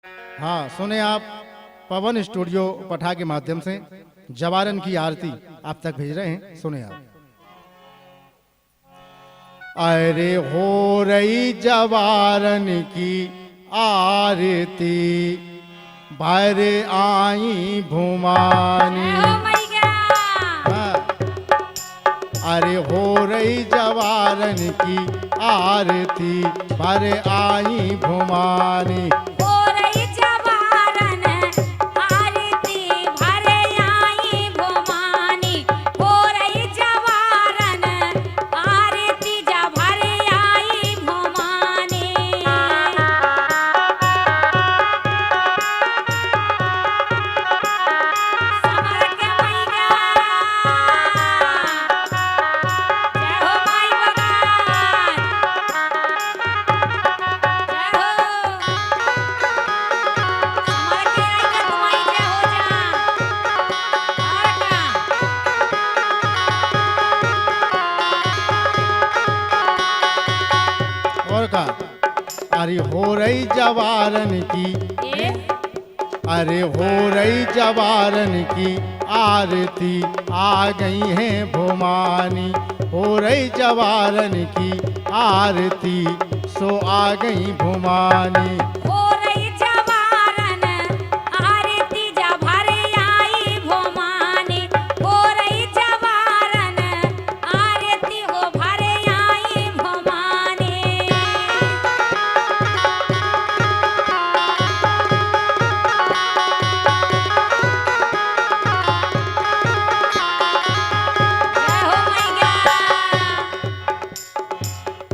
हाँ, सुने आप पवन स्टूडियो पठा के माध्यम से जवारन की आरती आप तक भेज रहे हैं। सुने आप। अरे हो रही जवारन की आरती, भर आई भुमानी। हाँ, अरे हो रही जवारन की आरती, भर आई भुमानी। और का अरे हो रही जवारन की, अरे हो रही जवारन की आरती, आ गई हैं भुमानी। हो रही जवारन की आरती, सो आ गई भुमानी।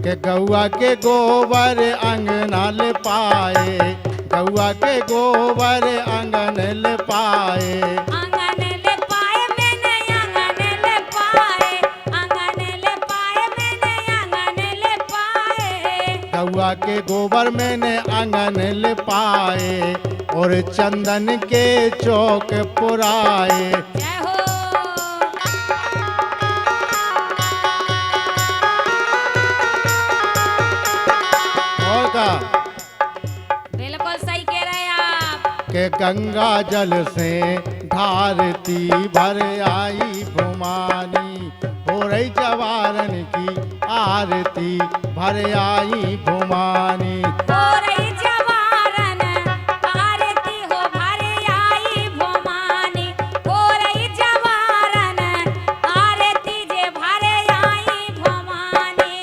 के गौआ के गोबर अंगना ले पाए, गौआ के गोबर अंगन ले पाए। गौआ के गोबर मैंने आंगन ले पाए, और चंदन के चौक पुराए। बिल्कुल सही कह रहे हैं आप। के गंगा जल से धारती, भर आई भुमानी। हो रही जवारन की आरती, भर आई भुमानी। हो रही जवारन आरती, हो भर आई भुमानी। हो रही जवारन आरती, जे भर आई भुमानी।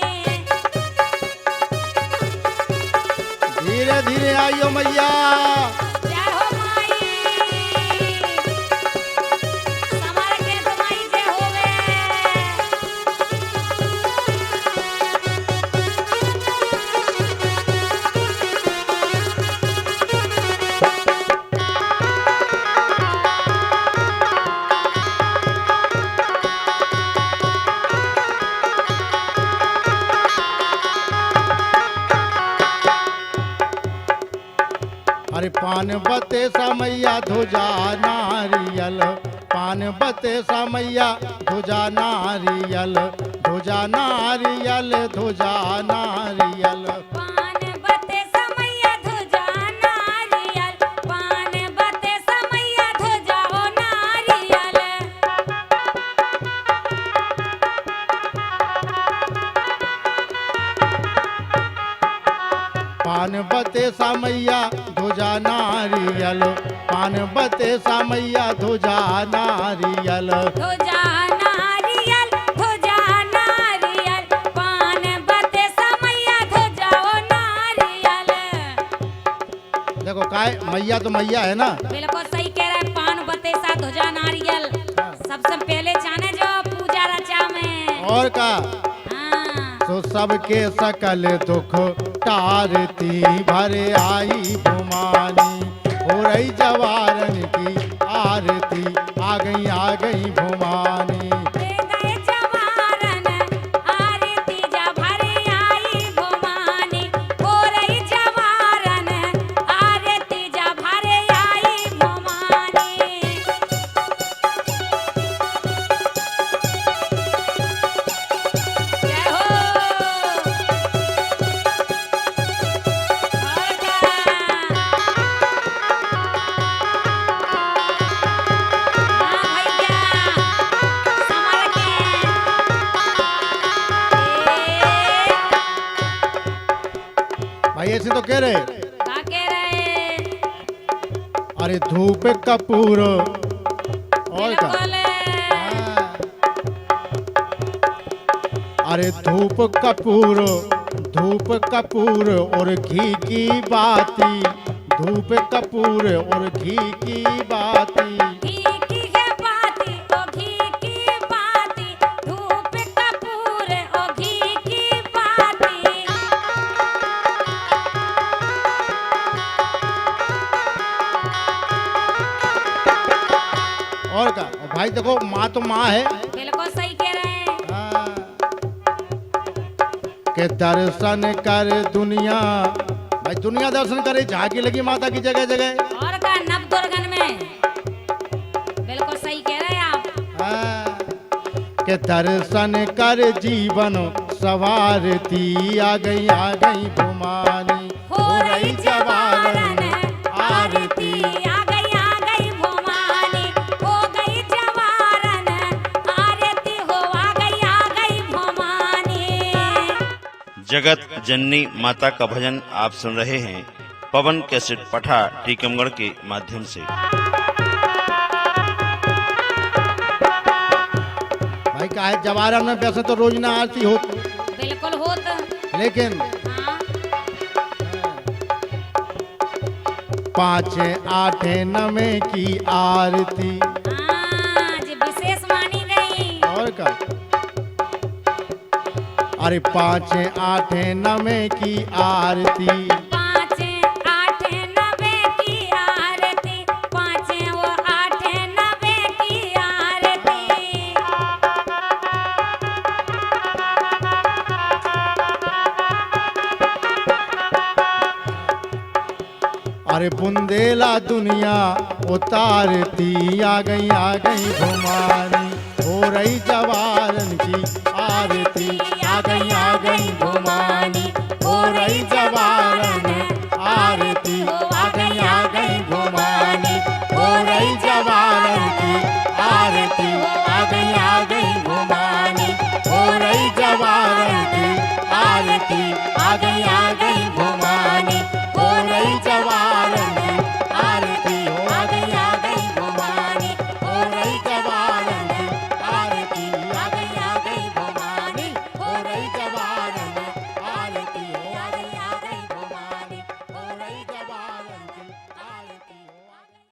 धीरे धीरे आइयो मैया। जय हो माई, समर के तुम्हारी जय होवे। अरे पान बते समैया ध्वजा नारियल, पान बते समैया ध्वजा नारियल। ध्वजा नारियल, ध्वजा नारियल। पान बते समैया ध्वजा नारियल, पान बते समैया ध्वजा हो नारियल। पान बते समैया ध्वजा नारियल, पान बते समैया ध्वजा नारियल। ध्वजा नारियल, ध्वजा नारियल, पान बते समैया ध्वजा हो नारियल। देखो काय मैया तो मैया है ना। बिल्कुल सही कह रहा है। पान बते सा ध्वजा नारियल, सबसे पहले जाने जो पूजा रचा में। और का हाँ। तो सबके सकल दुख टारती, भर आई भुमानी। हो रही जवारन की आरती, आ गई भुमानी। दे दे जवारन आरती, जा भर आई भुमानी। हो रही जवारन आरती, जा भर आई भुमानी। जय हो। और का भाई ऐसे तो कह रहे, का कह रहे? अरे धूप कपूर और का, बिल्कुल अरे धूप कपूर और घी की बाती, धूप कपूर और घी की बाती। घी की है बाती, ओ घी की बाती, धूप कपूर ओ घी की बाती। और का भाई देखो, माँ तो माँ है, बिल्कुल सही कह रहे हैं। के दर्शन कर दुनिया, भाई दुनिया दर्शन करे, झांकी लगी माता की जगह जगह। और का नवदुर्गन में, बिल्कुल सही कह रहे हैं आप। के दर्शन कर जीवन सवारती, आ गई भुमानी, हो रही जवारन आरती, आ गई भुमानी, हो गई जवारन आरती, हो आ गई भुमानी। जगत जननी माता का भजन आप सुन रहे हैं पवन कैसेट पठा टीकमगढ़ के माध्यम से। भाई का है जवारन में वैसे तो रोज ना आरती हो, बिल्कुल होत। लेकिन हाँ 5 8 9 की आरती। हाँ, जी विशेष मानी गई। और का अरे 5 8 9 की आरती, 5 8 9 की आरती, 5 वो 8 9 की आरती। अरे बुंदेला दुनिया उतारती, आ गई भुमानी, हो रही जवारन की आरती, आ गई भुमानी, हो रही जवारन